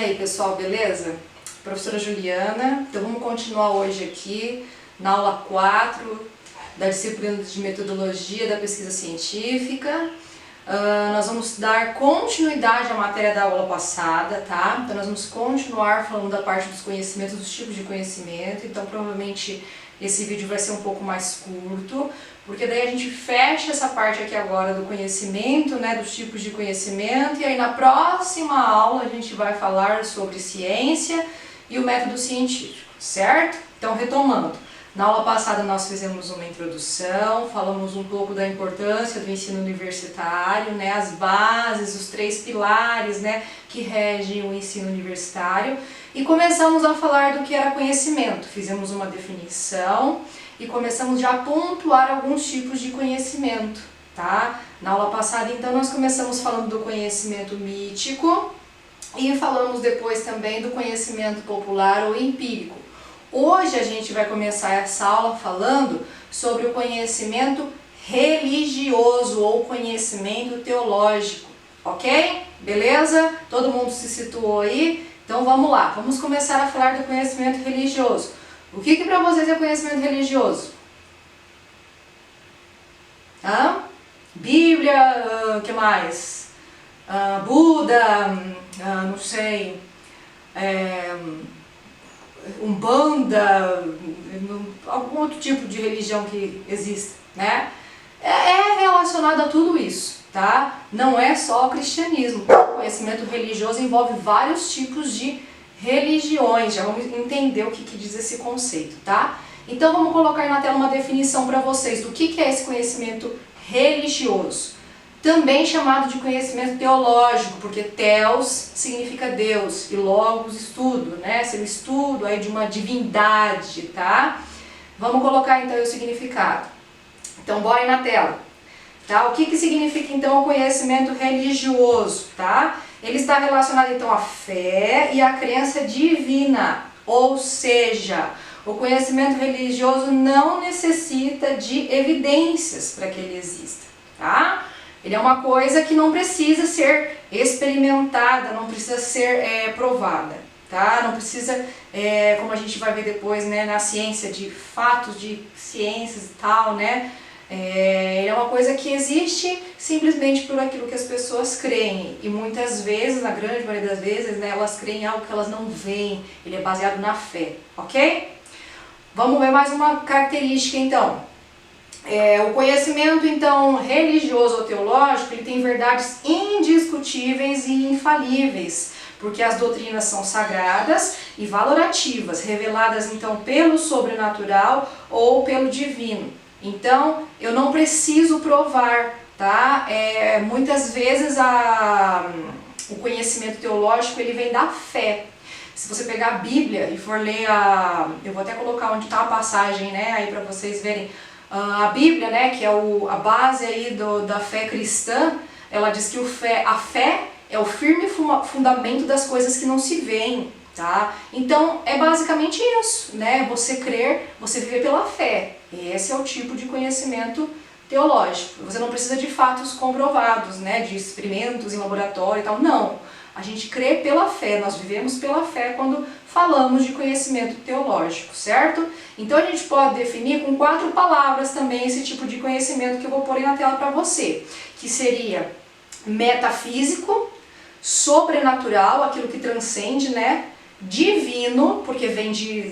aí, pessoal, beleza? Professora Juliana, então vamos continuar hoje aqui na aula 4 da disciplina de metodologia da pesquisa científica. Nós vamos dar continuidade à matéria da aula passada, tá? Então nós vamos continuar falando da parte dos conhecimentos, dos tipos de conhecimento, então provavelmente esse vídeo vai ser um pouco mais curto, porque daí a gente fecha essa parte aqui agora do conhecimento, né, dos tipos de conhecimento, e aí na próxima aula a gente vai falar sobre ciência e o método científico, certo? Então, retomando, na aula passada nós fizemos uma introdução, falamos um pouco da importância do ensino universitário, né, as bases, os 3 pilares, né, que regem o ensino universitário, e começamos a falar do que era conhecimento. Fizemos uma definição e começamos já a pontuar alguns tipos de conhecimento, tá? Na aula passada, então, nós começamos falando do conhecimento mítico e falamos depois também do conhecimento popular ou empírico. Hoje a gente vai começar essa aula falando sobre o conhecimento religioso ou conhecimento teológico, ok? Beleza? Todo mundo se situou aí? Então vamos lá, vamos começar a falar do conhecimento religioso. O que para vocês é conhecimento religioso? Bíblia, que mais? Buda, não sei, Umbanda, algum outro tipo de religião que exista, né? É relacionado a tudo isso, tá? Não é só o cristianismo. O conhecimento religioso envolve vários tipos de religiões. Já vamos entender o que diz esse conceito, tá? Então vamos colocar na tela uma definição para vocês do que é esse conhecimento religioso. Também chamado de conhecimento teológico, porque theos significa Deus e logos estudo, né? Ser o estudo aí de uma divindade, tá? Vamos colocar então o significado. Então bora aí na tela. Tá? O que significa então o conhecimento religioso, tá? Ele está relacionado então à fé e à crença divina, ou seja, o conhecimento religioso não necessita de evidências para que ele exista, tá? Ele é uma coisa que não precisa ser experimentada, não precisa ser provada, tá? Não precisa, como a gente vai ver depois, né, na ciência, de fatos, de ciências e tal, né? Ele é uma coisa que existe simplesmente por aquilo que as pessoas creem, e muitas vezes, na grande maioria das vezes, né, elas creem em algo que elas não veem. Ele é baseado na fé, ok? Vamos ver mais uma característica então. O conhecimento então religioso ou teológico, ele tem verdades indiscutíveis e infalíveis, porque as doutrinas são sagradas e valorativas, reveladas então pelo sobrenatural ou pelo divino. Então, eu não preciso provar, tá? Muitas vezes o conhecimento teológico, ele vem da fé. Se você pegar a Bíblia e for ler eu vou até colocar onde está a passagem, né, aí para vocês verem. A Bíblia, né, que é a base aí da fé cristã, ela diz que a fé é o firme fundamento das coisas que não se veem, tá? Então, é basicamente isso, né? Você crer, você viver pela fé. Esse é o tipo de conhecimento teológico. Você não precisa de fatos comprovados, né, de experimentos em laboratório e tal, não. A gente crê pela fé, nós vivemos pela fé quando falamos de conhecimento teológico, certo? Então a gente pode definir com 4 palavras também esse tipo de conhecimento que eu vou pôr aí na tela para você, que seria metafísico, sobrenatural, aquilo que transcende, né? Divino, porque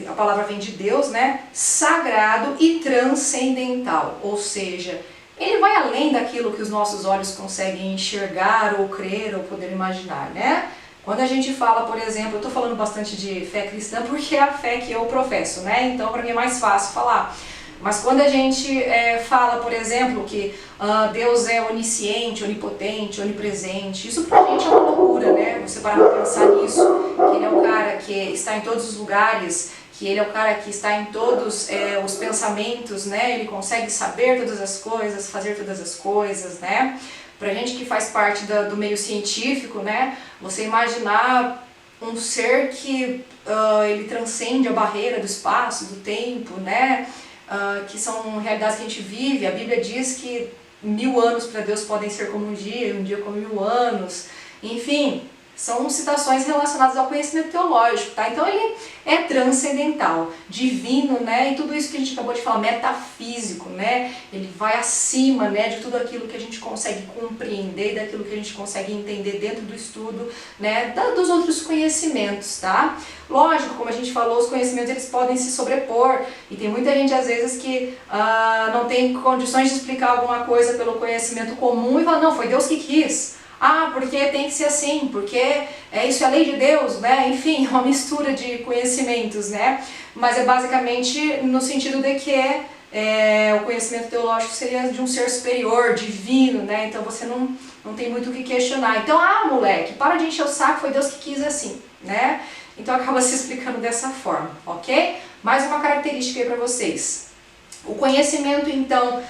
a palavra vem de Deus, né? Sagrado e transcendental, ou seja, ele vai além daquilo que os nossos olhos conseguem enxergar ou crer ou poder imaginar, né? Quando a gente fala, por exemplo, eu estou falando bastante de fé cristã porque é a fé que eu professo, né? Então para mim é mais fácil falar. Mas quando a gente fala, por exemplo, que Deus é onisciente, onipotente, onipresente, isso pra gente é uma loucura, né? Você parar pra pensar nisso, que ele é o cara que está em todos os lugares, que ele é o cara que está em todos os pensamentos, né? Ele consegue saber todas as coisas, fazer todas as coisas, né? Pra gente que faz parte do meio científico, né? Você imaginar um ser que ele transcende a barreira do espaço, do tempo, né? Que são realidades que a gente vive. A Bíblia diz que 1000 anos para Deus podem ser como um dia como 1000 anos. Enfim, são citações relacionadas ao conhecimento teológico, tá? Então ele é transcendental, divino, né? E tudo isso que a gente acabou de falar, metafísico, né? Ele vai acima, né, de tudo aquilo que a gente consegue compreender, daquilo que a gente consegue entender dentro do estudo, né, dos outros conhecimentos, tá? Lógico, como a gente falou, os conhecimentos eles podem se sobrepor e tem muita gente às vezes que não tem condições de explicar alguma coisa pelo conhecimento comum e fala, não, foi Deus que quis. Ah, porque tem que ser assim, porque isso é a lei de Deus, né? Enfim, é uma mistura de conhecimentos, né? Mas é basicamente no sentido de que o conhecimento teológico seria de um ser superior, divino, né? Então você não tem muito o que questionar. Então, moleque, para de encher o saco, foi Deus que quis assim, né? Então acaba se explicando dessa forma, ok? Mais uma característica aí para vocês. O conhecimento, então,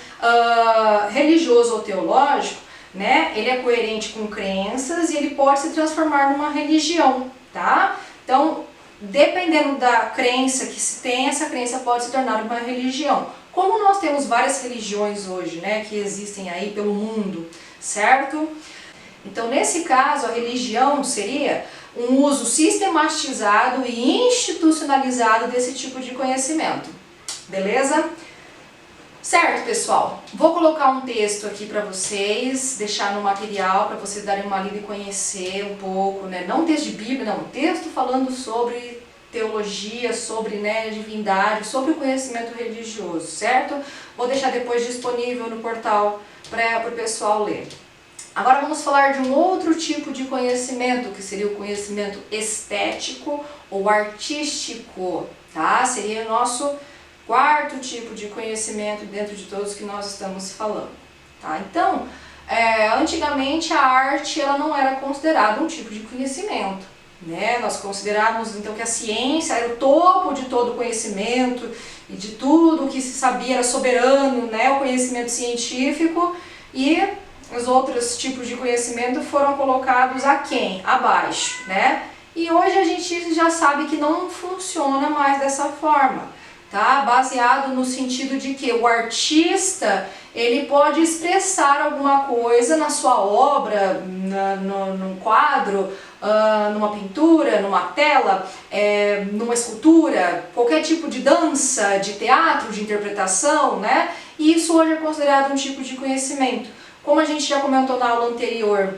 religioso ou teológico, né? Ele é coerente com crenças e ele pode se transformar numa religião, tá? Então, dependendo da crença que se tem, essa crença pode se tornar uma religião. Como nós temos várias religiões hoje, né, que existem aí pelo mundo, certo? Então, nesse caso, a religião seria um uso sistematizado e institucionalizado desse tipo de conhecimento, beleza? Certo, pessoal? Vou colocar um texto aqui para vocês, deixar no material para vocês darem uma lida e conhecer um pouco, né? Não um texto de Bíblia, não, um texto falando sobre teologia, sobre, né, divindade, sobre o conhecimento religioso, certo? Vou deixar depois disponível no portal para o pessoal ler. Agora vamos falar de um outro tipo de conhecimento, que seria o conhecimento estético ou artístico, tá? Seria o nosso quarto tipo de conhecimento dentro de todos que nós estamos falando, tá? Então, antigamente a arte ela não era considerada um tipo de conhecimento, né? Nós considerávamos então que a ciência era o topo de todo o conhecimento e de tudo que se sabia era soberano, né? O conhecimento científico, e os outros tipos de conhecimento foram colocados aquém, abaixo, né? E hoje a gente já sabe que não funciona mais dessa forma. Tá? Baseado no sentido de que o artista ele pode expressar alguma coisa na sua obra, num quadro, numa pintura, numa tela, numa escultura, qualquer tipo de dança, de teatro, de interpretação, né? E isso hoje é considerado um tipo de conhecimento. Como a gente já comentou na aula anterior,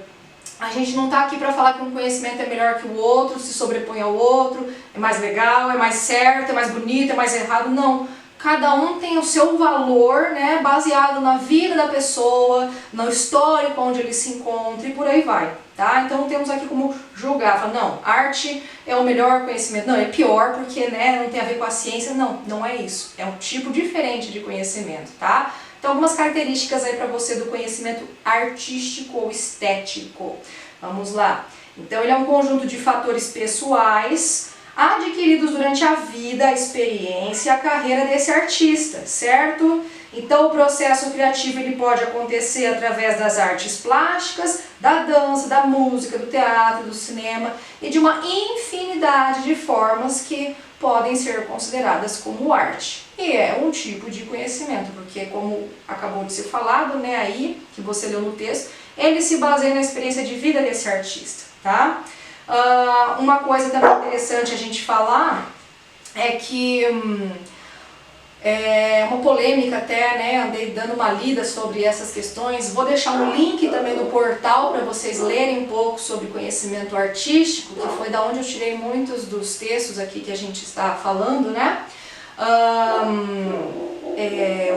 a gente não está aqui para falar que um conhecimento é melhor que o outro, se sobrepõe ao outro, é mais legal, é mais certo, é mais bonito, é mais errado, não. Cada um tem o seu valor, né, baseado na vida da pessoa, no histórico onde ele se encontra e por aí vai, tá? Então não temos aqui como julgar, falar, não, arte é o melhor conhecimento, não, é pior porque, né, não tem a ver com a ciência, não, não é isso, é um tipo diferente de conhecimento, tá? Então, algumas características aí para você do conhecimento artístico ou estético. Vamos lá. Então, ele é um conjunto de fatores pessoais adquiridos durante a vida, a experiência e a carreira desse artista, certo? Então, o processo criativo ele pode acontecer através das artes plásticas, da dança, da música, do teatro, do cinema e de uma infinidade de formas que podem ser consideradas como arte. E é um tipo de conhecimento, porque como acabou de ser falado, né, aí, que você leu no texto, ele se baseia na experiência de vida desse artista, tá? Uma coisa também interessante a gente falar é que uma polêmica até, né, andei dando uma lida sobre essas questões, vou deixar um link também no portal para vocês lerem um pouco sobre conhecimento artístico, que foi da onde eu tirei muitos dos textos aqui que a gente está falando, né?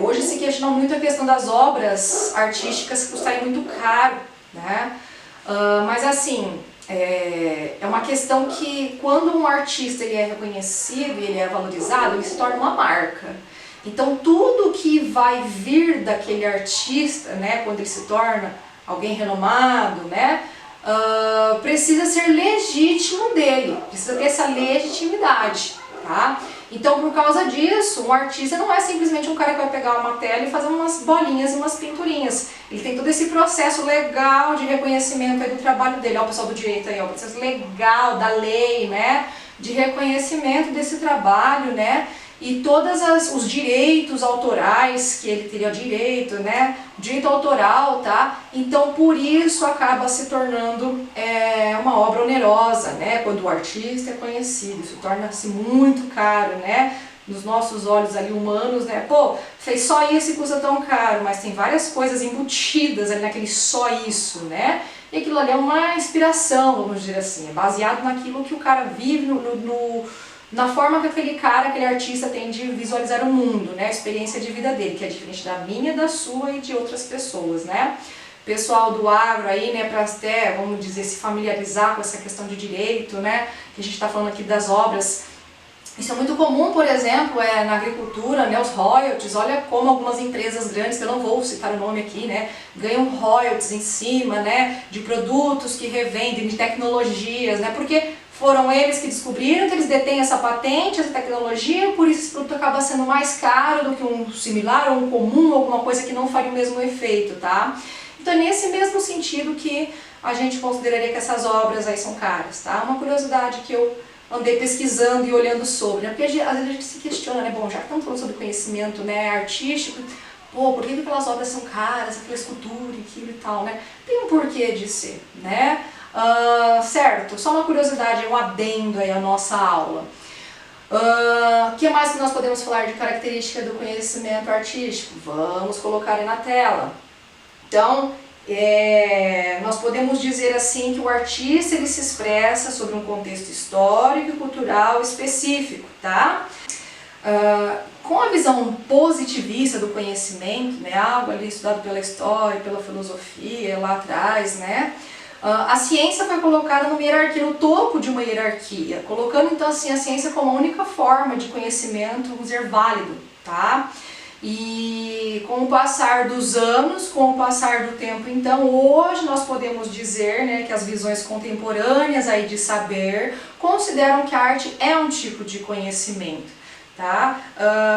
Hoje se questiona muito a questão das obras artísticas custarem muito caro, né? Mas assim, é uma questão que quando um artista ele é reconhecido e ele é valorizado, ele se torna uma marca. Então tudo que vai vir daquele artista, né, quando ele se torna alguém renomado, né, precisa ser legítimo dele, precisa ter essa legitimidade, tá? Então, por causa disso, um artista não é simplesmente um cara que vai pegar uma tela e fazer umas bolinhas e umas pinturinhas. Ele tem todo esse processo legal de reconhecimento aí do trabalho dele. Ó, o pessoal do direito aí, ó, o processo legal da lei, né? De reconhecimento desse trabalho, né? e todos os direitos autorais que ele teria direito, né? Direito autoral, tá? Então por isso acaba se tornando uma obra onerosa, né? Quando o artista é conhecido, isso torna-se muito caro, né? Nos nossos olhos ali humanos, né? Pô, fez só isso e custa tão caro, mas tem várias coisas embutidas ali naquele só isso, né? E aquilo ali é uma inspiração, vamos dizer assim, é baseado naquilo que o cara vive, na forma que aquele cara, aquele artista tem de visualizar o mundo, né? A experiência de vida dele, que é diferente da minha, da sua e de outras pessoas, né? Pessoal do agro aí, né, para até, vamos dizer, se familiarizar com essa questão de direito, né? Que a gente está falando aqui das obras. Isso é muito comum, por exemplo, na agricultura, né, os royalties. Olha como algumas empresas grandes, que eu não vou citar o nome aqui, né, ganham royalties em cima, né, de produtos que revendem, de tecnologias, né, porque foram eles que descobriram que eles detêm essa patente, essa tecnologia, por isso esse produto acaba sendo mais caro do que um similar ou um comum, alguma coisa que não faria o mesmo efeito, tá? Então é nesse mesmo sentido que a gente consideraria que essas obras aí são caras, tá? Uma curiosidade que eu andei pesquisando e olhando sobre, né? Porque às vezes a gente se questiona, né? Bom, já que estamos falando sobre conhecimento, né, artístico, pô, por que aquelas obras são caras, aquela escultura, aquilo e tal, né? Tem um porquê de ser, né? Certo, só uma curiosidade, um adendo aí à nossa aula. O que mais que nós podemos falar de característica do conhecimento artístico? Vamos colocar aí na tela. Então, nós podemos dizer assim que o artista ele se expressa sobre um contexto histórico e cultural específico, tá? Com a visão positivista do conhecimento, né, algo ali estudado pela história, pela filosofia lá atrás, né? A ciência foi colocada numa hierarquia, no topo de uma hierarquia, colocando então assim a ciência como a única forma de conhecimento, vamos dizer, válido, tá? E com o passar dos anos, com o passar do tempo, então hoje nós podemos dizer, né, que as visões contemporâneas aí de saber consideram que a arte é um tipo de conhecimento, tá?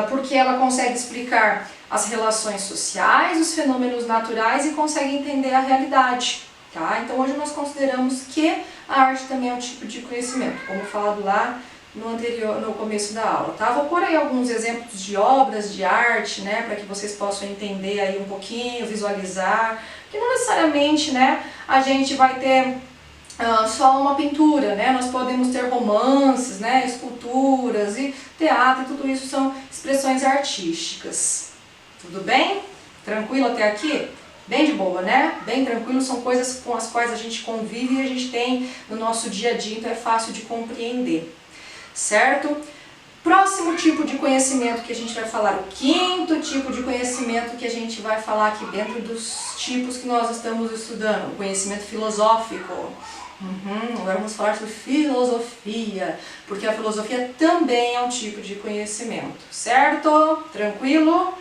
Porque ela consegue explicar as relações sociais, os fenômenos naturais e consegue entender a realidade. Tá? Então hoje nós consideramos que a arte também é um tipo de conhecimento, como falado lá no começo da aula. Tá? Vou pôr aí alguns exemplos de obras de arte, né, para que vocês possam entender aí um pouquinho, visualizar, que não necessariamente, né, a gente vai ter só uma pintura, né? Nós podemos ter romances, né, esculturas e teatro, e tudo isso são expressões artísticas. Tudo bem? Tranquilo até aqui? Bem de boa, né? Bem tranquilo, são coisas com as quais a gente convive e a gente tem no nosso dia a dia, então é fácil de compreender, certo? Próximo tipo de conhecimento que a gente vai falar, o quinto tipo de conhecimento que a gente vai falar aqui dentro dos tipos que nós estamos estudando, o conhecimento filosófico. Agora vamos falar sobre filosofia, porque a filosofia também é um tipo de conhecimento, certo? Tranquilo?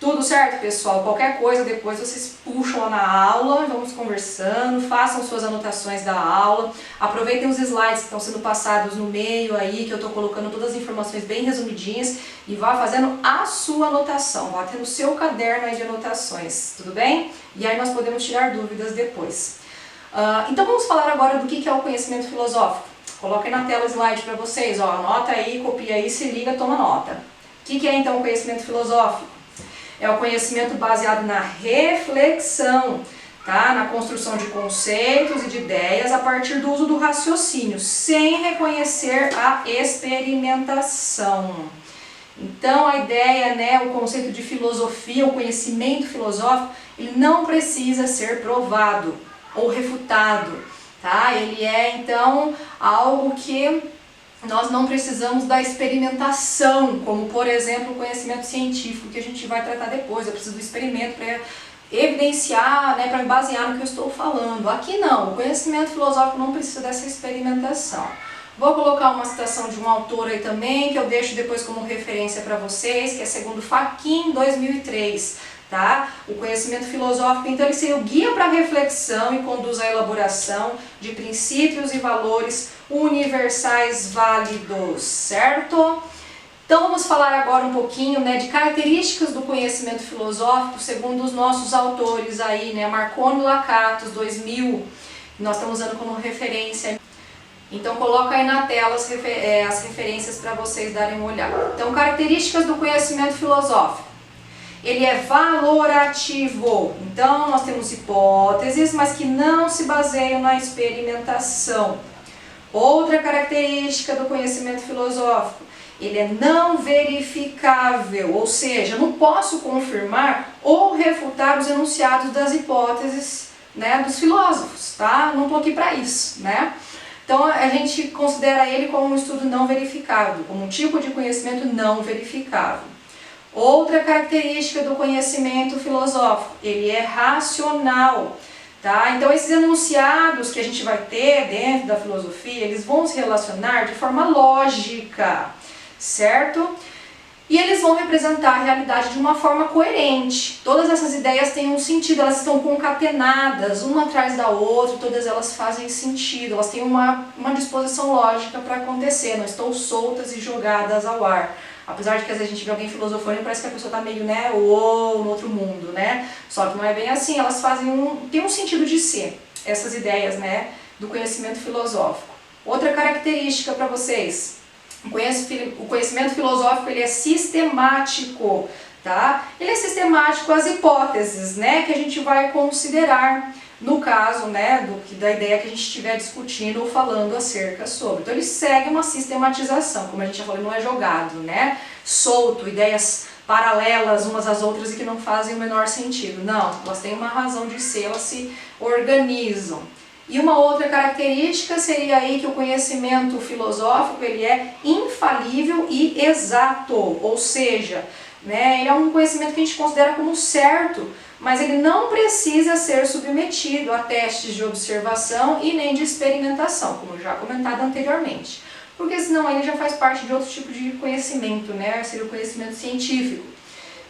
Tudo certo, pessoal? Qualquer coisa depois vocês puxam lá na aula, vamos conversando, façam suas anotações da aula, aproveitem os slides que estão sendo passados no meio aí, que eu estou colocando todas as informações bem resumidinhas e vá fazendo a sua anotação, vá tendo o seu caderno aí de anotações, tudo bem? E aí nós podemos tirar dúvidas depois. Então vamos falar agora do que é o conhecimento filosófico. Coloquem na tela o slide para vocês, ó, anota aí, copia aí, se liga, toma nota. O que é então o conhecimento filosófico? É o conhecimento baseado na reflexão, tá? Na construção de conceitos e de ideias a partir do uso do raciocínio, sem reconhecer a experimentação. Então a ideia, né, o conceito de filosofia, o conhecimento filosófico, ele não precisa ser provado ou refutado, tá? Ele é então algo que nós não precisamos da experimentação, como por exemplo o conhecimento científico, que a gente vai tratar depois. Eu preciso do experimento para evidenciar, né, para me basear no que eu estou falando. Aqui não, o conhecimento filosófico não precisa dessa experimentação. Vou colocar uma citação de um autor aí também, que eu deixo depois como referência para vocês, que é segundo Fachin, 2003. Tá? O conhecimento filosófico, então, ele seria o guia para a reflexão e conduz à elaboração de princípios e valores universais válidos, certo? Então vamos falar agora um pouquinho, né, de características do conhecimento filosófico segundo os nossos autores aí, né, Marconi e Lakatos, 2000, nós estamos usando como referência. Então coloca aí na tela as referências para vocês darem uma olhada. Então, características do conhecimento filosófico. Ele é valorativo. Então, nós temos hipóteses, mas que não se baseiam na experimentação. Outra característica do conhecimento filosófico. Ele é não verificável, ou seja, eu não posso confirmar ou refutar os enunciados das hipóteses, né, dos filósofos, tá? Não estou aqui para isso, né? Então a gente considera ele como um estudo não verificável, como um tipo de conhecimento não verificável. Outra característica do conhecimento filosófico, ele é racional. Tá? Então esses enunciados que a gente vai ter dentro da filosofia, eles vão se relacionar de forma lógica, certo? E eles vão representar a realidade de uma forma coerente. Todas essas ideias têm um sentido, elas estão concatenadas, uma atrás da outra, todas elas fazem sentido, elas têm uma disposição lógica para acontecer, não estão soltas e jogadas ao ar. Apesar de que às vezes a gente vê alguém filosofando e parece que a pessoa está meio, né, ou no outro mundo, né? Só que não é bem assim, elas têm um sentido de ser, essas ideias, né, do conhecimento filosófico. Outra característica para vocês, o conhecimento filosófico, ele é sistemático, tá? Ele é sistemático às hipóteses, né, que a gente vai considerar no caso, né, da ideia que a gente estiver discutindo ou falando acerca sobre. Então ele segue uma sistematização, como a gente já falou, não é jogado, né, solto, ideias paralelas umas às outras e que não fazem o menor sentido. Não, elas têm uma razão de ser, elas se organizam. E uma outra característica seria aí que o conhecimento filosófico, ele é infalível e exato, ou seja, né, ele é um conhecimento que a gente considera como certo, mas ele não precisa ser submetido a testes de observação e nem de experimentação, como já comentado anteriormente. Porque senão ele já faz parte de outro tipo de conhecimento, né? Seria o conhecimento científico.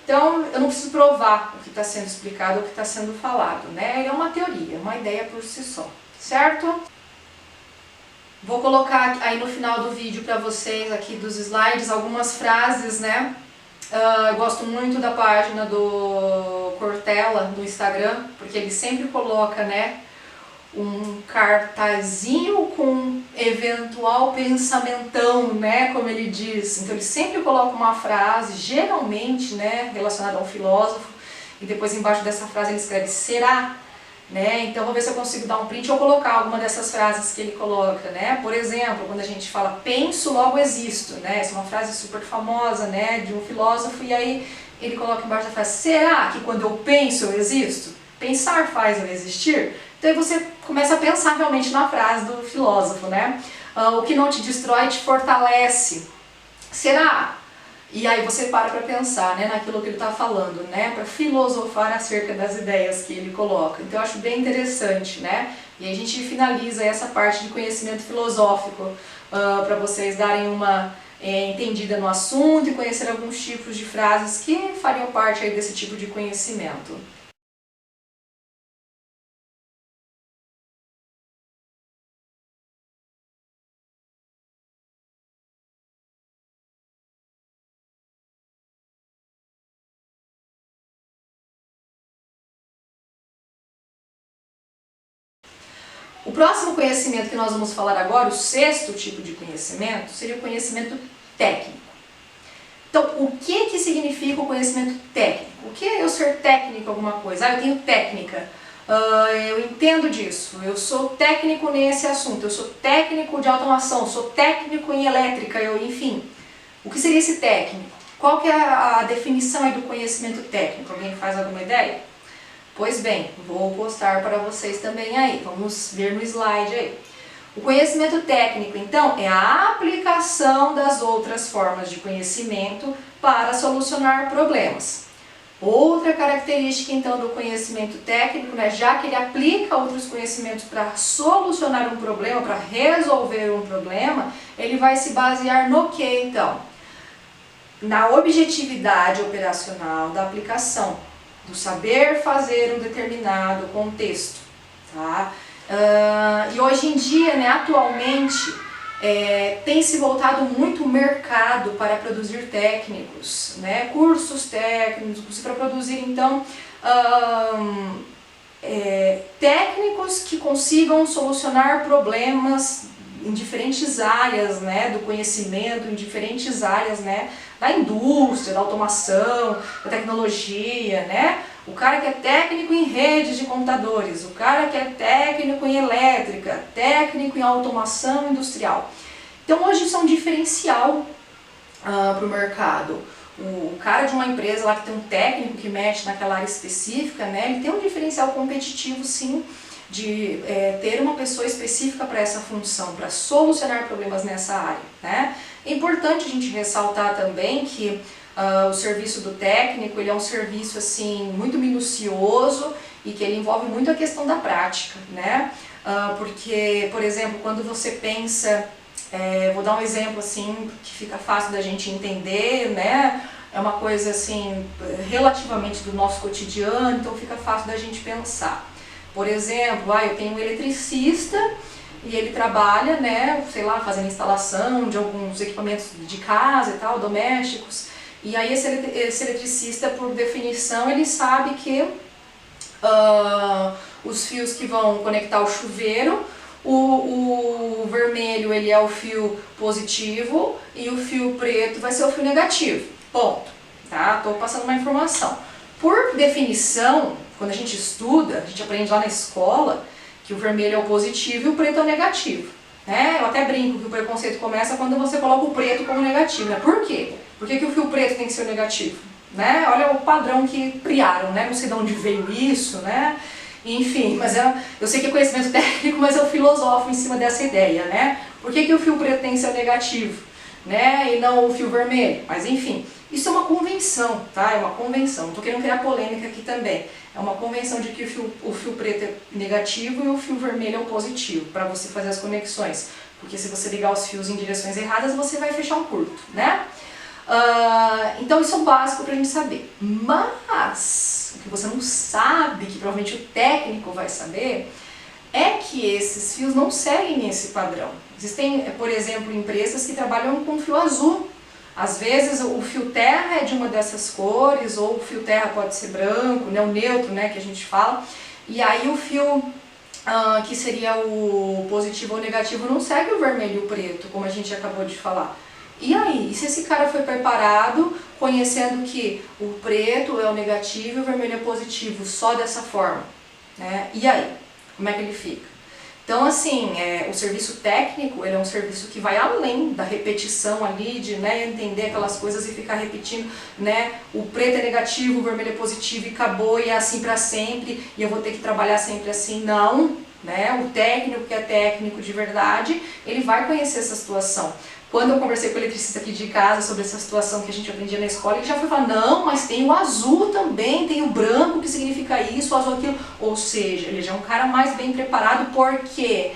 Então eu não preciso provar o que está sendo explicado ou o que está sendo falado, né? Ele é uma teoria, uma ideia por si só, certo? Vou colocar aí no final do vídeo para vocês, aqui dos slides, algumas frases, né? Eu gosto muito da página do Cortella no Instagram, porque ele sempre coloca, né, um cartazinho com eventual pensamentão, né, como ele diz. Então ele sempre coloca uma frase, geralmente, né, relacionada a um filósofo, e depois embaixo dessa frase ele escreve será, né? Então vou ver se eu consigo dar um print ou colocar alguma dessas frases que ele coloca, né? Por exemplo, quando a gente fala penso, logo existo, né? Essa é uma frase super famosa, né, de um filósofo, e aí ele coloca embaixo da frase, será que quando eu penso eu existo? Pensar faz eu existir? Então aí você começa a pensar realmente na frase do filósofo, né? O que não te destrói te fortalece. Será? E aí você para pensar, né, naquilo que ele está falando, né, para filosofar acerca das ideias que ele coloca. Então eu acho bem interessante, né? E aí a gente finaliza essa parte de conhecimento filosófico para vocês darem uma entendida no assunto e conhecer alguns tipos de frases que fariam parte aí desse tipo de conhecimento. O próximo conhecimento que nós vamos falar agora, o sexto tipo de conhecimento, seria o conhecimento técnico. Então, o que significa o conhecimento técnico? O que é eu ser técnico em alguma coisa? Eu tenho técnica, eu entendo disso, eu sou técnico nesse assunto, eu sou técnico de automação, sou técnico em elétrica, enfim. O que seria esse técnico? Qual que é a definição aí do conhecimento técnico? Alguém faz alguma ideia? Pois bem, vou postar para vocês também aí, vamos ver no slide aí. O conhecimento técnico, então, é a aplicação das outras formas de conhecimento para solucionar problemas. Outra característica, então, do conhecimento técnico, né, já que ele aplica outros conhecimentos para solucionar um problema, para resolver um problema, ele vai se basear no que, então? Na objetividade operacional da aplicação, do saber fazer um determinado contexto, tá? E hoje em dia, né, atualmente, tem se voltado muito o mercado para produzir técnicos, né, cursos técnicos, para produzir, então, técnicos que consigam solucionar problemas em diferentes áreas, né, do conhecimento, em diferentes áreas, né, da indústria, da automação, da tecnologia, né? O cara que é técnico em redes de computadores, o cara que é técnico em elétrica, técnico em automação industrial. Então hoje isso é um diferencial para o mercado. O cara de uma empresa lá que tem um técnico que mexe naquela área específica, né, ele tem um diferencial competitivo sim, de ter uma pessoa específica para essa função, para solucionar problemas nessa área, né? É importante a gente ressaltar também que o serviço do técnico, ele é um serviço assim muito minucioso e que ele envolve muito a questão da prática, né? Porque, por exemplo, quando você pensa, vou dar um exemplo assim que fica fácil da gente entender, né? É uma coisa assim relativamente do nosso cotidiano, então fica fácil da gente pensar. Por exemplo, eu tenho um eletricista e ele trabalha, né, sei lá, fazendo instalação de alguns equipamentos de casa e tal, domésticos. E aí esse eletricista, por definição, ele sabe que os fios que vão conectar o chuveiro, o vermelho ele é o fio positivo e o fio preto vai ser o fio negativo. Ponto. Tá? Tô passando uma informação. Por definição, quando a gente estuda, a gente aprende lá na escola que o vermelho é o positivo e o preto é o negativo. Né? Eu até brinco que o preconceito começa quando você coloca o preto como negativo. Né? Por quê? Por que o fio preto tem que ser o negativo? Né? Olha o padrão que criaram, né? Não sei de onde veio isso, né? Enfim, mas eu sei que é conhecimento técnico, mas eu filosofo em cima dessa ideia, né? Por que o fio preto tem que ser o negativo, né? E não o fio vermelho? Mas enfim, isso é uma convenção, tá? É uma convenção. Não tô querendo criar polêmica aqui também. É uma convenção de que o fio preto é negativo e o fio vermelho é o positivo, para você fazer as conexões. Porque se você ligar os fios em direções erradas, você vai fechar um curto, né? Então isso é o básico para a gente saber. Mas o que você não sabe, que provavelmente o técnico vai saber, é que esses fios não seguem esse padrão. Existem, por exemplo, empresas que trabalham com fio azul. Às vezes o fio terra é de uma dessas cores, ou o fio terra pode ser branco, né, o neutro, né, que a gente fala. E aí o fio que seria o positivo ou negativo não segue o vermelho e o preto, como a gente acabou de falar. E aí, e se esse cara foi preparado conhecendo que o preto é o negativo e o vermelho é positivo, só dessa forma, né? E aí, como é que ele fica? Então, assim, o serviço técnico, ele é um serviço que vai além da repetição ali, de entender aquelas coisas e ficar repetindo, né? O preto é negativo, o vermelho é positivo e acabou, e é assim para sempre, e eu vou ter que trabalhar sempre assim. Não, né? O técnico que é técnico de verdade, ele vai conhecer essa situação. Quando eu conversei com o eletricista aqui de casa sobre essa situação que a gente aprendia na escola, ele já foi falar, não, mas tem o azul também, tem o branco que significa isso, o azul aquilo. Ou seja, ele já é um cara mais bem preparado. Por quê?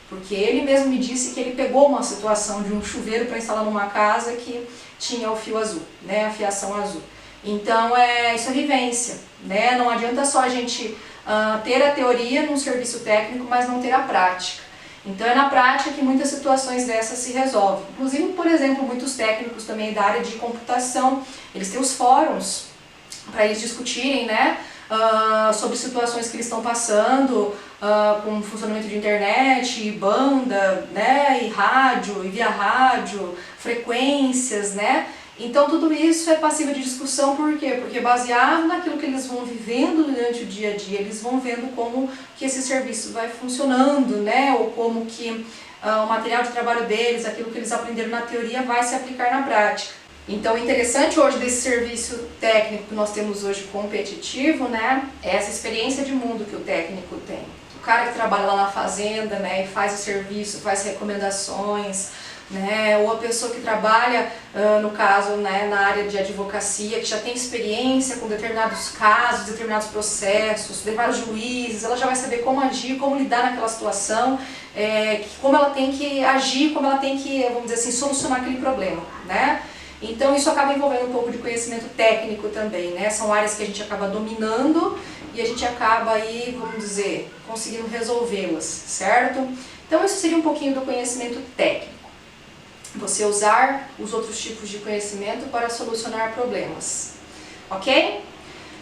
Porque ele mesmo me disse que ele pegou uma situação de um chuveiro para instalar numa casa que tinha o fio azul, né, a fiação azul. Então, isso é vivência, né? Não adianta só a gente ter a teoria num serviço técnico, mas não ter a prática. Então é na prática que muitas situações dessas se resolvem. Inclusive, por exemplo, muitos técnicos também da área de computação, eles têm os fóruns para eles discutirem, né, sobre situações que eles estão passando com funcionamento de internet, banda, né, e rádio, e via rádio, frequências, né? Então tudo isso é passível de discussão, por quê? Porque baseado naquilo que eles vão vivendo durante o dia a dia, eles vão vendo como que esse serviço vai funcionando, né? Ou como que o material de trabalho deles, aquilo que eles aprenderam na teoria, vai se aplicar na prática. Então o interessante hoje desse serviço técnico que nós temos hoje competitivo, né? É essa experiência de mundo que o técnico tem. O cara que trabalha lá na fazenda, né, e faz o serviço, faz recomendações, né, ou a pessoa que trabalha, no caso, né, na área de advocacia, que já tem experiência com determinados casos, determinados processos, tem vários juízes, ela já vai saber como agir, como lidar naquela situação, como ela tem que agir, como ela tem que, vamos dizer assim, solucionar aquele problema, né? Então isso acaba envolvendo um pouco de conhecimento técnico também, né? São áreas que a gente acaba dominando e a gente acaba aí, vamos dizer, conseguindo resolvê-las, certo? Então isso seria um pouquinho do conhecimento técnico. Você usar os outros tipos de conhecimento para solucionar problemas, ok?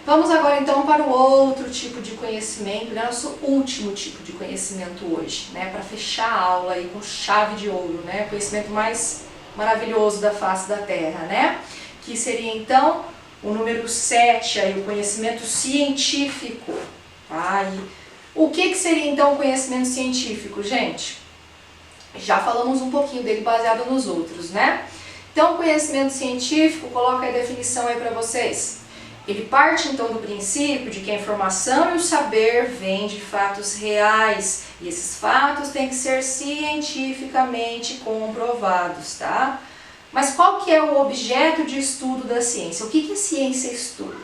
Vamos agora então para o outro tipo de conhecimento, né? Nosso último tipo de conhecimento hoje, né? Para fechar a aula aí com chave de ouro, né? Conhecimento mais maravilhoso da face da Terra, né? Que seria então o número 7, aí, o conhecimento científico. Tá? E o que seria então o conhecimento científico, gente? Já falamos um pouquinho dele baseado nos outros, né? Então, o conhecimento científico, coloca a definição aí para vocês. Ele parte então do princípio de que a informação e o saber vêm de fatos reais, e esses fatos têm que ser cientificamente comprovados, tá? Mas qual que é o objeto de estudo da ciência? O que a ciência estuda?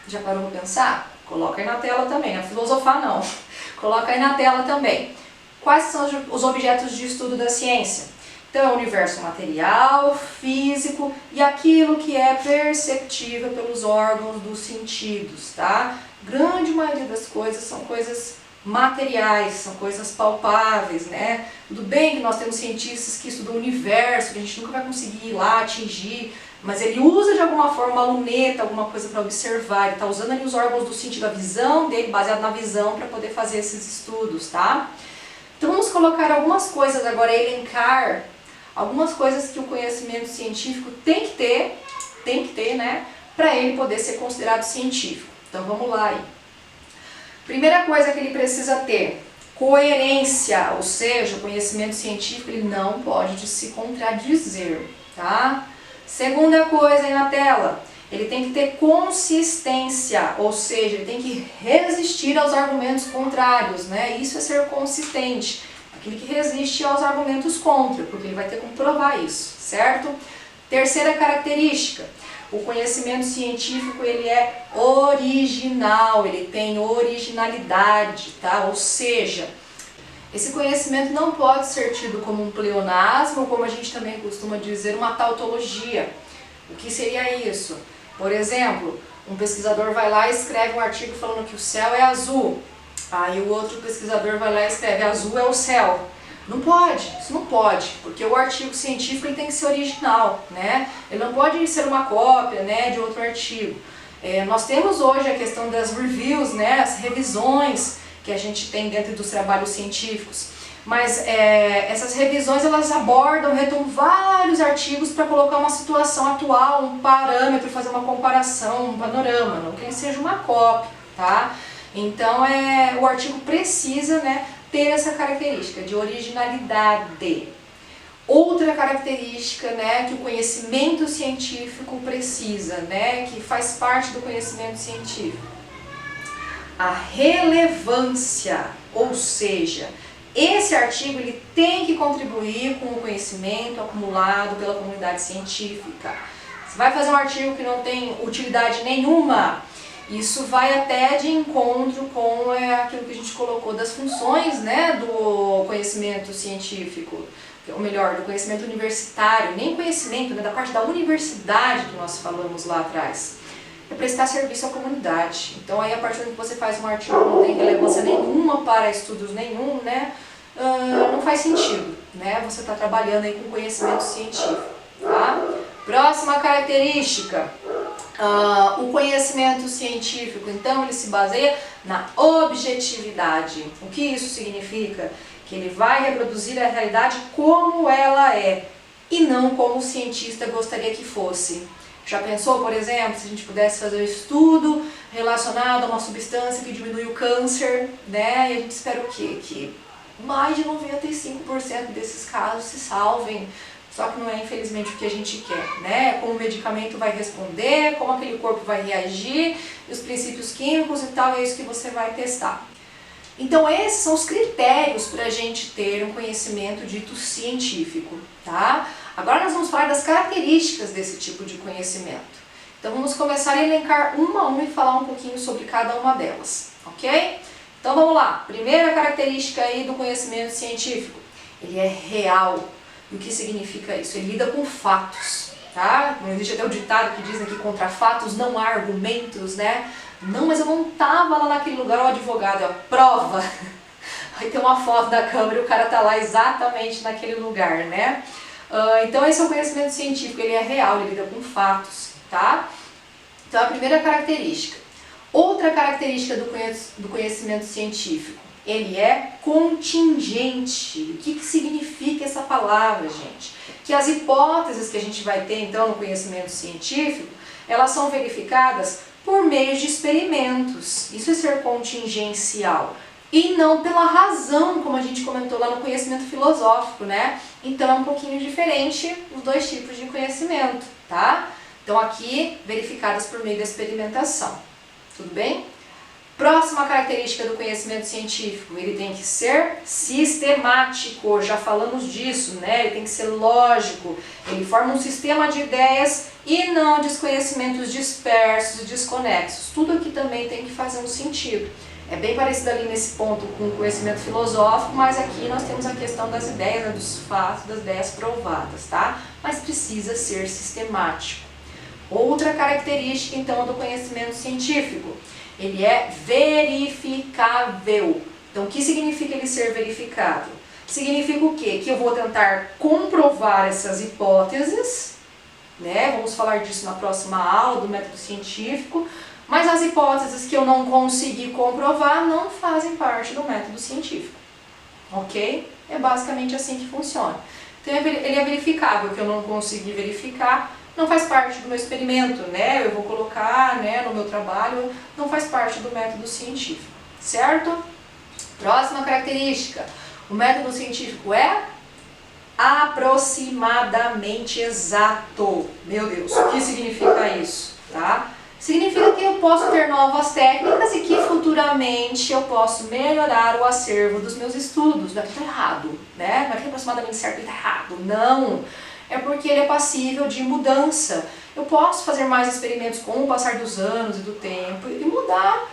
Já parou para pensar? Coloca aí na tela também, não é filosofar não. Coloca aí na tela também. Quais são os objetos de estudo da ciência? Então, é o universo material, físico e aquilo que é perceptível pelos órgãos dos sentidos, tá? Grande maioria das coisas são coisas materiais, são coisas palpáveis, né? Tudo bem que nós temos cientistas que estudam o universo, que a gente nunca vai conseguir ir lá atingir, mas ele usa de alguma forma uma luneta, alguma coisa para observar, ele está usando ali os órgãos do sentido, a visão dele, baseado na visão, para poder fazer esses estudos, tá? Então vamos colocar algumas coisas agora, elencar algumas coisas que o conhecimento científico tem que ter, né, para ele poder ser considerado científico. Então vamos lá aí. Primeira coisa que ele precisa ter, coerência, ou seja, o conhecimento científico ele não pode se contradizer, tá? Segunda coisa aí na tela, ele tem que ter consistência, ou seja, ele tem que resistir aos argumentos contrários, né? Isso é ser consistente, aquele que resiste aos argumentos contra, porque ele vai ter como provar isso, certo? Terceira característica, o conhecimento científico ele é original, ele tem originalidade, tá? Ou seja, esse conhecimento não pode ser tido como um pleonasmo, como a gente também costuma dizer, uma tautologia. O que seria isso? Por exemplo, um pesquisador vai lá e escreve um artigo falando que o céu é azul. Aí o outro pesquisador vai lá e escreve azul é o céu. Não pode, isso não pode, porque o artigo científico ele tem que ser original, né? Ele não pode ser uma cópia, né, de outro artigo. Nós temos hoje a questão das reviews, né, as revisões que a gente tem dentro dos trabalhos científicos. Mas essas revisões elas abordam, retomam vários artigos para colocar uma situação atual, um parâmetro, fazer uma comparação, um panorama, não que ele seja uma cópia, tá? Então o artigo precisa, né, ter essa característica de originalidade. Outra característica, né, que o conhecimento científico precisa, né, que faz parte do conhecimento científico. A relevância, ou seja, esse artigo ele tem que contribuir com o conhecimento acumulado pela comunidade científica. Você vai fazer um artigo que não tem utilidade nenhuma, isso vai até de encontro com aquilo que a gente colocou das funções, né, do conhecimento científico, ou melhor, do conhecimento universitário, nem conhecimento, né, da parte da universidade que nós falamos lá atrás. É prestar serviço à comunidade. Então aí a partir do que você faz um artigo que não tem relevância nenhuma para estudos nenhum, né, não faz sentido, né? Você está trabalhando aí com conhecimento científico, tá? Próxima característica, o conhecimento científico, então ele se baseia na objetividade. O que isso significa? Que ele vai reproduzir a realidade como ela é e não como o cientista gostaria que fosse. Já pensou, por exemplo, se a gente pudesse fazer um estudo relacionado a uma substância que diminui o câncer, né? E a gente espera o quê? Que mais de 95% desses casos se salvem, só que não é infelizmente o que a gente quer, né? Como o medicamento vai responder, como aquele corpo vai reagir, os princípios químicos e tal, é isso que você vai testar. Então esses são os critérios para a gente ter um conhecimento dito científico, tá? Agora nós vamos falar das características desse tipo de conhecimento. Então vamos começar a elencar uma a uma e falar um pouquinho sobre cada uma delas, ok? Então vamos lá, primeira característica aí do conhecimento científico, ele é real. E o que significa isso? Ele lida com fatos, tá? Não existe até o ditado que diz que contra fatos não há argumentos, né? Não, mas eu não estava lá naquele lugar, o advogado, a prova. Aí tem uma foto da câmera e o cara está lá exatamente naquele lugar, né? Então esse é o conhecimento científico, ele é real, ele lida com fatos, tá? Então a primeira característica, Outra característica do conhecimento científico, ele é contingente. O que significa essa palavra, gente? Que as hipóteses que a gente vai ter, então, no conhecimento científico, elas são verificadas por meio de experimentos. Isso é ser contingencial. E não pela razão, como a gente comentou lá no conhecimento filosófico, né? Então é um pouquinho diferente os dois tipos de conhecimento, tá? Então aqui, verificadas por meio da experimentação. Tudo bem? Próxima característica do conhecimento científico, ele tem que ser sistemático, já falamos disso, né? Ele tem que ser lógico, ele forma um sistema de ideias e não desconhecimentos dispersos e desconexos. Tudo aqui também tem que fazer um sentido. É bem parecido ali nesse ponto com o conhecimento filosófico, mas aqui nós temos a questão das ideias, né, dos fatos, das ideias provadas, tá? Mas precisa ser sistemático. Outra característica, então, do conhecimento científico, ele é verificável. Então, o que significa ele ser verificável? Significa o quê? Que eu vou tentar comprovar essas hipóteses, né? Vamos falar disso na próxima aula do método científico, mas as hipóteses que eu não consegui comprovar não fazem parte do método científico, ok? É basicamente assim que funciona. Então, ele é verificável, que eu não consegui verificar, não faz parte do meu experimento, né? Eu vou colocar, né, no meu trabalho, não faz parte do método científico, certo? Próxima característica, o método científico é aproximadamente exato. Meu Deus, o que significa isso, tá? Significa que eu posso ter novas técnicas e que futuramente eu posso melhorar o acervo dos meus estudos. Não é que está errado, né? Não é que é aproximadamente certo e está errado, não. É porque ele é passível de mudança. Eu posso fazer mais experimentos com o passar dos anos e do tempo e mudar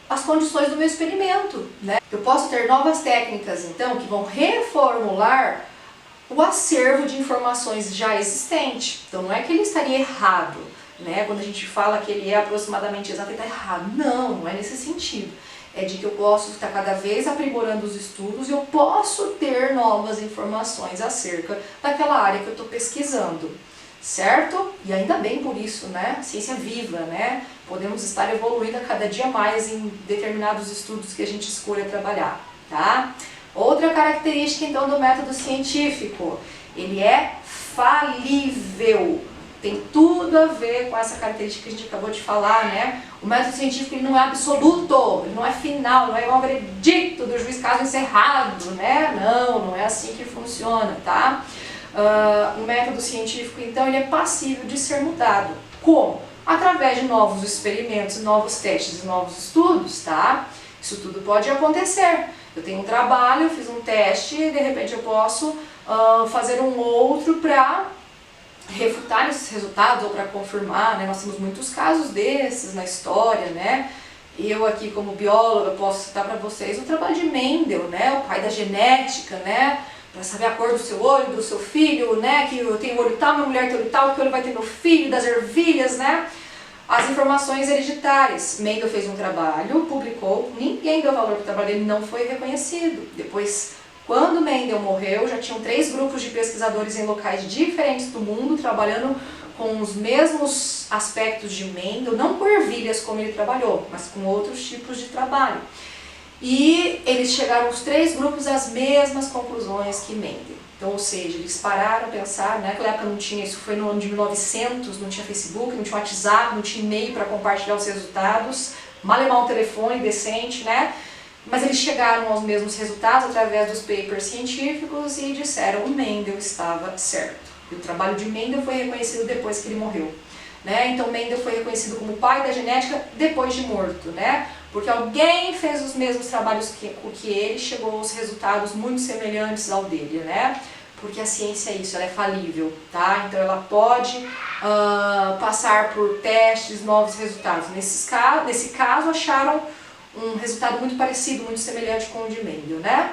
as condições do meu experimento, né? Eu posso ter novas técnicas, então, que vão reformular o acervo de informações já existente. Então, não é que ele estaria errado, né? Quando a gente fala que ele é aproximadamente exato, ele está errado. Não, não é nesse sentido. É de que eu posso estar cada vez aprimorando os estudos e eu posso ter novas informações acerca daquela área que eu estou pesquisando, certo? E ainda bem por isso, né? Ciência viva, né? Podemos estar evoluindo a cada dia mais em determinados estudos que a gente escolha trabalhar, tá? Outra característica, então, do método científico, ele é falível. Tem tudo a ver com essa característica que a gente acabou de falar, né? O método científico ele não é absoluto, ele não é final, não é igual ao veredicto do juiz caso encerrado, né? Não é assim que funciona, tá? O método científico, então, ele é passível de ser mudado. Como? Através de novos experimentos, novos testes e novos estudos, tá? Isso tudo pode acontecer. Eu tenho um trabalho, fiz um teste e de repente eu posso fazer um outro para refutar esses resultados ou para confirmar, né? Nós temos muitos casos desses na história, né? Eu aqui como bióloga posso citar para vocês o trabalho de Mendel, né? O pai da genética, né? Para saber a cor do seu olho, do seu filho, né? Que eu tenho olho tal, minha mulher tem olho tal, que olho vai ter meu filho, das ervilhas, né? As informações hereditárias. Mendel fez um trabalho, publicou, ninguém deu valor para o trabalho dele, não foi reconhecido. Depois, quando Mendel morreu, já tinham 3 grupos de pesquisadores em locais diferentes do mundo, trabalhando com os mesmos aspectos de Mendel, não com ervilhas como ele trabalhou, mas com outros tipos de trabalho. E eles chegaram, os 3 grupos, às mesmas conclusões que Mendel. Então, ou seja, eles pararam a pensar, naquela época não tinha, isso foi no ano de 1900, não tinha Facebook, não tinha WhatsApp, não tinha e-mail para compartilhar os resultados, malemar um telefone decente, né? Mas eles chegaram aos mesmos resultados através dos papers científicos e disseram que Mendel estava certo. E o trabalho de Mendel foi reconhecido depois que ele morreu, né? Então Mendel foi reconhecido como pai da genética depois de morto, né? Porque alguém fez os mesmos trabalhos que ele, chegou aos resultados muito semelhantes ao dele, né? Porque a ciência é isso, ela é falível, tá? Então ela pode passar por testes, novos resultados. Nesse caso acharam um resultado muito parecido, muito semelhante com o de Mendel, né?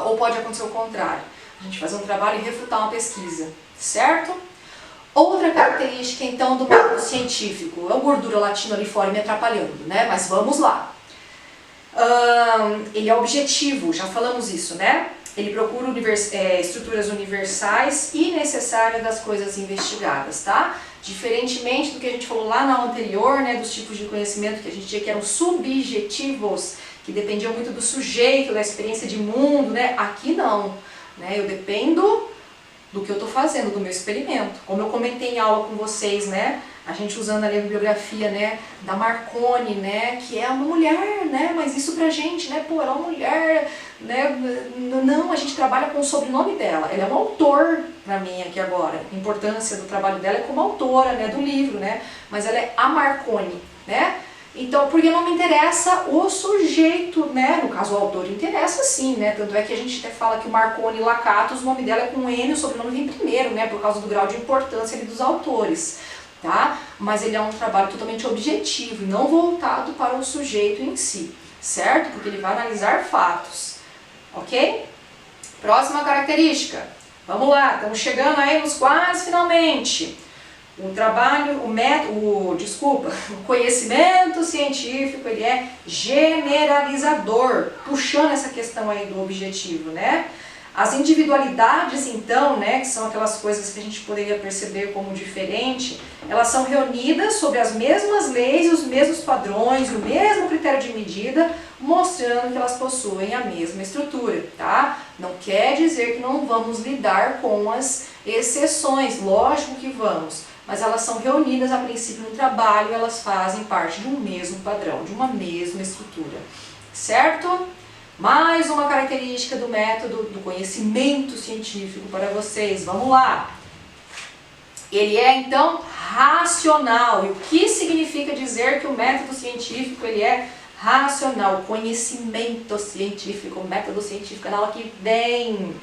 Ou pode acontecer o contrário, a gente fazer um trabalho e refutar uma pesquisa, certo? Outra característica, então, do método científico, é o gordura latino ali fora me atrapalhando, né? Mas vamos lá. Ele é objetivo, já falamos isso, né? ele procura estruturas universais e necessárias das coisas investigadas, tá? Diferentemente do que a gente falou lá na aula anterior, né, dos tipos de conhecimento que a gente tinha que eram subjetivos, que dependiam muito do sujeito, da experiência de mundo, né? Aqui não, né? Eu dependo do que eu estou fazendo, do meu experimento. Como eu comentei em aula com vocês, né? A gente usando ali a bibliografia, né, da Marconi, né, que é uma mulher, né, mas isso pra gente, né, pô, ela é uma mulher, né, não, a gente trabalha com o sobrenome dela, ela é um autor pra mim aqui agora, a importância do trabalho dela é como autora, né, do livro, né, mas ela é a Marconi, né, então, porque não me interessa o sujeito, né, no caso o autor interessa sim, né, tanto é que a gente até fala que o Marconi Lakatos, o nome dela é com N, o sobrenome vem primeiro, né, por causa do grau de importância ali dos autores. Tá? Mas ele é um trabalho totalmente objetivo e não voltado para o sujeito em si, certo? Porque ele vai analisar fatos, ok? Próxima característica, vamos lá, estamos chegando aí nos quase finalmente. O trabalho, o conhecimento científico, ele é generalizador, puxando essa questão aí do objetivo, né? As individualidades, então, né, que são aquelas coisas que a gente poderia perceber como diferente, elas são reunidas sobre as mesmas leis, os mesmos padrões, o mesmo critério de medida, mostrando que elas possuem a mesma estrutura, tá? Não quer dizer que não vamos lidar com as exceções, lógico que vamos, mas elas são reunidas a princípio no trabalho, elas fazem parte de um mesmo padrão, de uma mesma estrutura, certo? Mais uma característica do método do conhecimento científico para vocês. Vamos lá! Ele é, então, racional. E o que significa dizer que o método científico ele é racional? O conhecimento científico, o método científico é na aula que vem.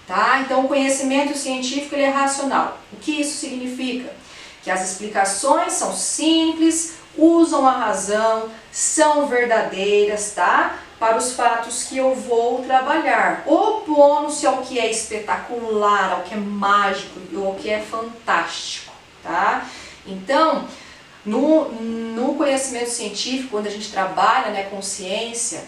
Tá? Então, o conhecimento científico ele é racional. O que isso significa? Que as explicações são simples, usam a razão, são verdadeiras, tá? Para os fatos que eu vou trabalhar, opondo-se ao que é espetacular, ao que é mágico, ao que é fantástico, tá? Então, no conhecimento científico, quando a gente trabalha, né, com ciência,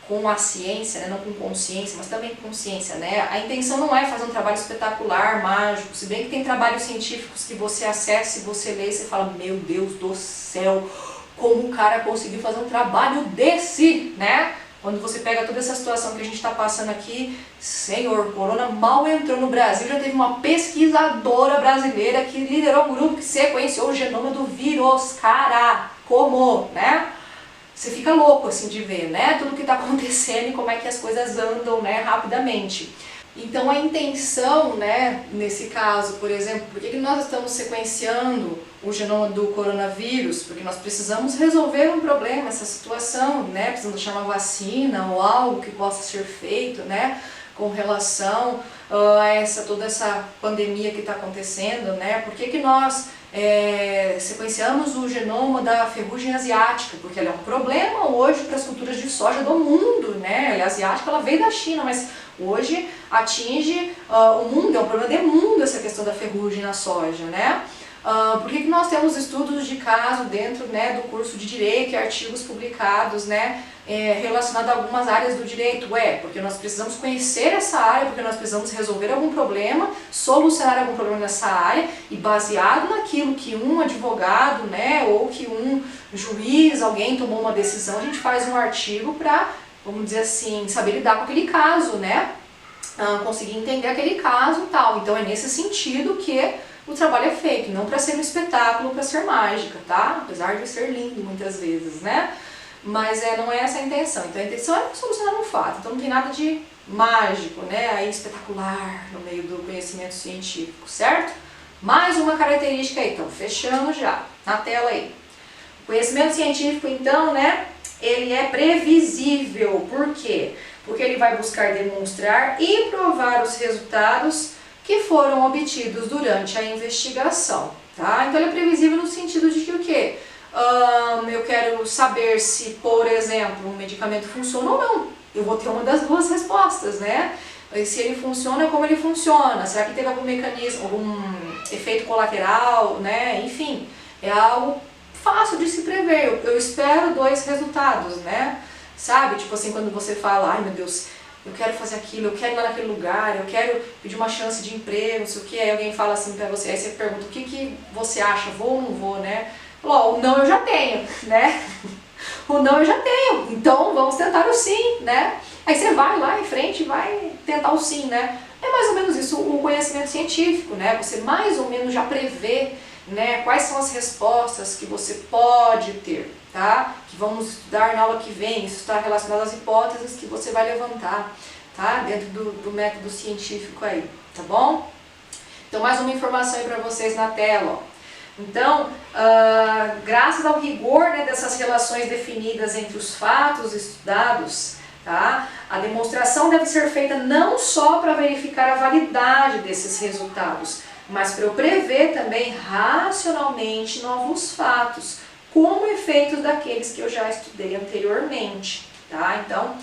com a ciência, né, não com consciência, mas também com ciência, né? A intenção não é fazer um trabalho espetacular, mágico, se bem que tem trabalhos científicos que você acessa e você lê e você fala, meu Deus do céu, como o cara conseguiu fazer um trabalho desse, né? Quando você pega toda essa situação que a gente está passando aqui, senhor, corona mal entrou no Brasil, já teve uma pesquisadora brasileira que liderou um grupo que sequenciou o genoma do vírus, cara, como, né? Você fica louco assim de ver, né? Tudo que está acontecendo e como é que as coisas andam, né, rapidamente. Então a intenção, né, nesse caso, por exemplo, por que nós estamos sequenciando o genoma do coronavírus? Porque nós precisamos resolver um problema, essa situação, né? Precisamos achar uma vacina ou algo que possa ser feito, né, com relação a toda essa pandemia que está acontecendo, né? Por que nós sequenciamos o genoma da ferrugem asiática? Porque ela é um problema hoje para as culturas de soja do mundo, né? Ela é asiática, ela veio da China, mas hoje atinge o mundo, é um problema de mundo essa questão da ferrugem na soja, né? Por que nós temos estudos de caso dentro, né, do curso de Direito e artigos publicados, né, relacionados a algumas áreas do direito? Porque nós precisamos conhecer essa área, porque nós precisamos resolver algum problema, solucionar algum problema nessa área e baseado naquilo que um advogado, né, ou que um juiz, alguém tomou uma decisão, a gente faz um artigo para, vamos dizer assim, saber lidar com aquele caso, né, conseguir entender aquele caso e tal. Então é nesse sentido que o trabalho é feito, não para ser um espetáculo, para ser mágica, tá? Apesar de ser lindo muitas vezes, né? Mas não é essa a intenção. Então a intenção é solucionar um fato. Então não tem nada de mágico, né? Aí espetacular no meio do conhecimento científico, certo? Mais uma característica aí, então fechando já na tela aí. O conhecimento científico, então, né? Ele é previsível. Por quê? Porque ele vai buscar demonstrar e provar os resultados que foram obtidos durante a investigação, tá? Então ele é previsível no sentido de que o quê? Eu quero saber se, por exemplo, um medicamento funciona ou não. Eu vou ter uma das duas respostas, né? E se ele funciona, como ele funciona? Será que teve algum mecanismo, algum efeito colateral, né? Enfim, é algo fácil de se prever. Eu espero dois resultados, né? Sabe? Tipo assim, quando você fala, ai meu Deus, eu quero fazer aquilo, eu quero ir lá naquele lugar, eu quero pedir uma chance de emprego, não sei o que, aí alguém fala assim pra você, aí você pergunta, o que você acha, vou ou não vou, né? Ó, o não eu já tenho, né? O não eu já tenho, então vamos tentar o sim, né? Aí você vai lá em frente e vai tentar o sim, né? É mais ou menos isso o conhecimento científico, né? Você mais ou menos já prevê, né, quais são as respostas que você pode ter, tá? Que vamos estudar na aula que vem, isso está relacionado às hipóteses que você vai levantar, tá? Dentro do método científico aí, tá bom? Então mais uma informação aí para vocês na tela, ó. Então, graças ao rigor, né, dessas relações definidas entre os fatos estudados, tá, a demonstração deve ser feita não só para verificar a validade desses resultados, mas para eu prever também racionalmente novos fatos, como efeitos daqueles que eu já estudei anteriormente. Tá? Então,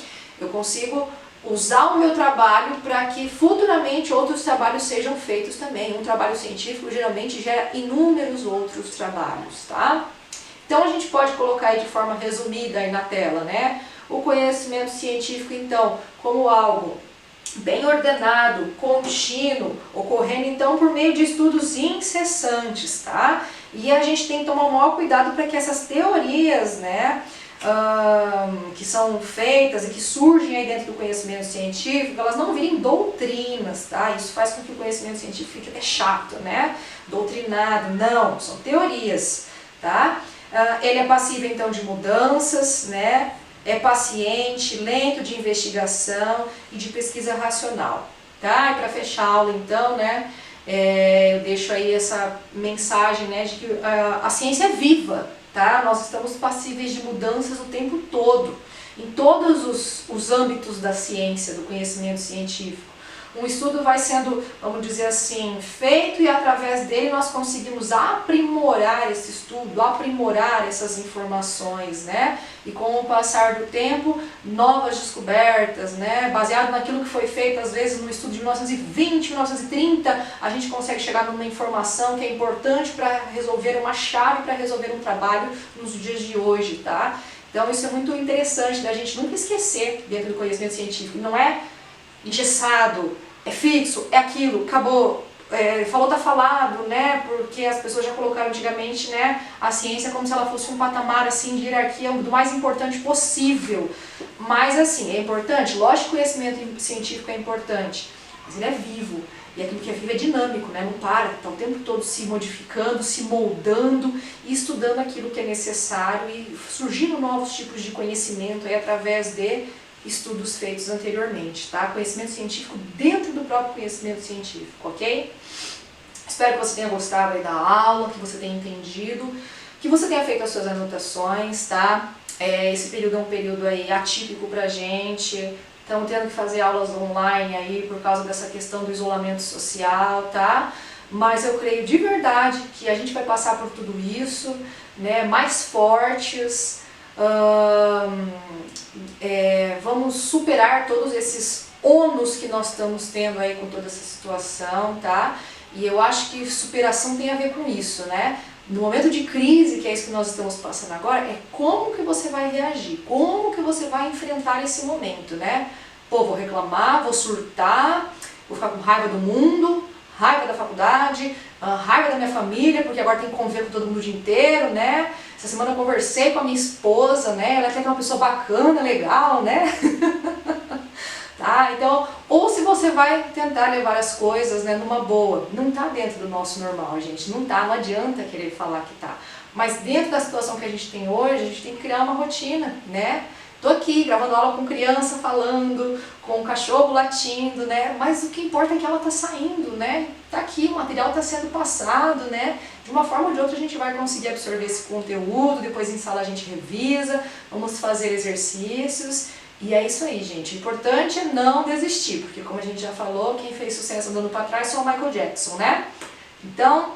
eu consigo usar o meu trabalho para que futuramente outros trabalhos sejam feitos também. Um trabalho científico geralmente gera inúmeros outros trabalhos, tá? Então a gente pode colocar aí de forma resumida aí na tela, né? O conhecimento científico, então, como algo bem ordenado, contínuo, ocorrendo então por meio de estudos incessantes, tá? E a gente tem que tomar o maior cuidado para que essas teorias, né, que são feitas e que surgem aí dentro do conhecimento científico, elas não virem doutrinas, tá? Isso faz com que o conhecimento científico fique até chato, né? Doutrinado, não, são teorias, tá? Ele é passível então de mudanças, né? É paciente, lento de investigação e de pesquisa racional, tá? E para fechar a aula então, né? Eu deixo aí essa mensagem, né, de que a ciência é viva. Tá? Nós estamos passíveis de mudanças o tempo todo, em todos os âmbitos da ciência, do conhecimento científico. Um estudo vai sendo, vamos dizer assim, feito e através dele nós conseguimos aprimorar esse estudo, aprimorar essas informações, né? E com o passar do tempo, novas descobertas, né? Baseado naquilo que foi feito, às vezes, no estudo de 1920, 1930, a gente consegue chegar numa informação que é importante para resolver uma chave, para resolver um trabalho nos dias de hoje, tá? Então isso é muito interessante da gente nunca esquecer dentro do conhecimento científico. Não é engessado, é fixo, é aquilo, acabou, falou tá falado, né? Porque as pessoas já colocaram antigamente, né, a ciência como se ela fosse um patamar assim de hierarquia do mais importante possível. Mas assim, é importante, lógico que o conhecimento científico é importante, mas ele é vivo. E aquilo que é vivo é dinâmico, né? Não para, está o tempo todo se modificando, se moldando e estudando aquilo que é necessário e surgindo novos tipos de conhecimento aí através de estudos feitos anteriormente, tá? Conhecimento científico dentro do próprio conhecimento científico, ok? Espero que você tenha gostado aí da aula, que você tenha entendido, que você tenha feito as suas anotações, tá? Esse período é um período aí atípico pra gente, estamos tendo que fazer aulas online aí por causa dessa questão do isolamento social, tá? Mas eu creio de verdade que a gente vai passar por tudo isso, né? Mais fortes, vamos superar todos esses ônus que nós estamos tendo aí com toda essa situação, tá? E eu acho que superação tem a ver com isso, né? No momento de crise, que é isso que nós estamos passando agora, é como que você vai reagir, como que você vai enfrentar esse momento, né? Pô, vou reclamar, vou surtar, vou ficar com raiva do mundo, raiva da faculdade, raiva da minha família, porque agora tem que conviver com todo mundo o dia inteiro, né? Essa semana eu conversei com a minha esposa, né? Ela até que é uma pessoa bacana, legal, né? Tá? Então, ou se você vai tentar levar as coisas, né, numa boa, não tá dentro do nosso normal, gente, não tá, não adianta querer falar que tá. Mas dentro da situação que a gente tem hoje, a gente tem que criar uma rotina, né? Tô aqui gravando aula com criança falando, com cachorro latindo, né? Mas o que importa é que ela tá saindo, né? Tá aqui, o material tá sendo passado, né? De uma forma ou de outra a gente vai conseguir absorver esse conteúdo, depois em sala a gente revisa, vamos fazer exercícios. E é isso aí, gente. O importante é não desistir, porque como a gente já falou, quem fez sucesso andando para trás só o Michael Jackson, né? Então,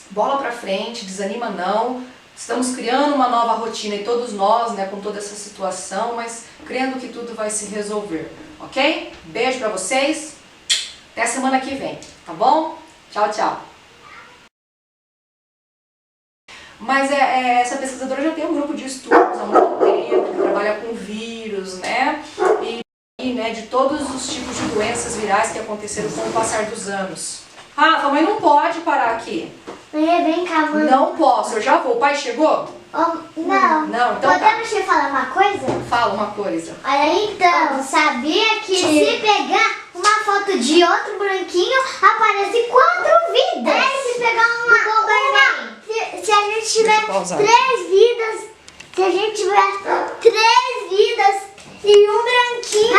bola pra frente, desanima não. Estamos criando uma nova rotina e todos nós, né, com toda essa situação, mas crendo que tudo vai se resolver, ok? Beijo pra vocês, até semana que vem, tá bom? Tchau, tchau. Mas essa pesquisadora já tem um grupo de estudos há muito tempo, que trabalha com vírus, né? E de todos os tipos de doenças virais que aconteceram com o passar dos anos. Rafa, mas não pode parar aqui. Vem cá, mãe. Não posso, eu já vou. O pai chegou? Não. Não, então Podemos te falar uma coisa? Fala uma coisa. Olha, então, sabia que se pegar uma foto de outro branquinho, aparece 4 vidas? Se pegar se a gente tiver 3 vidas, se a gente tiver 3 vidas e um branquinho,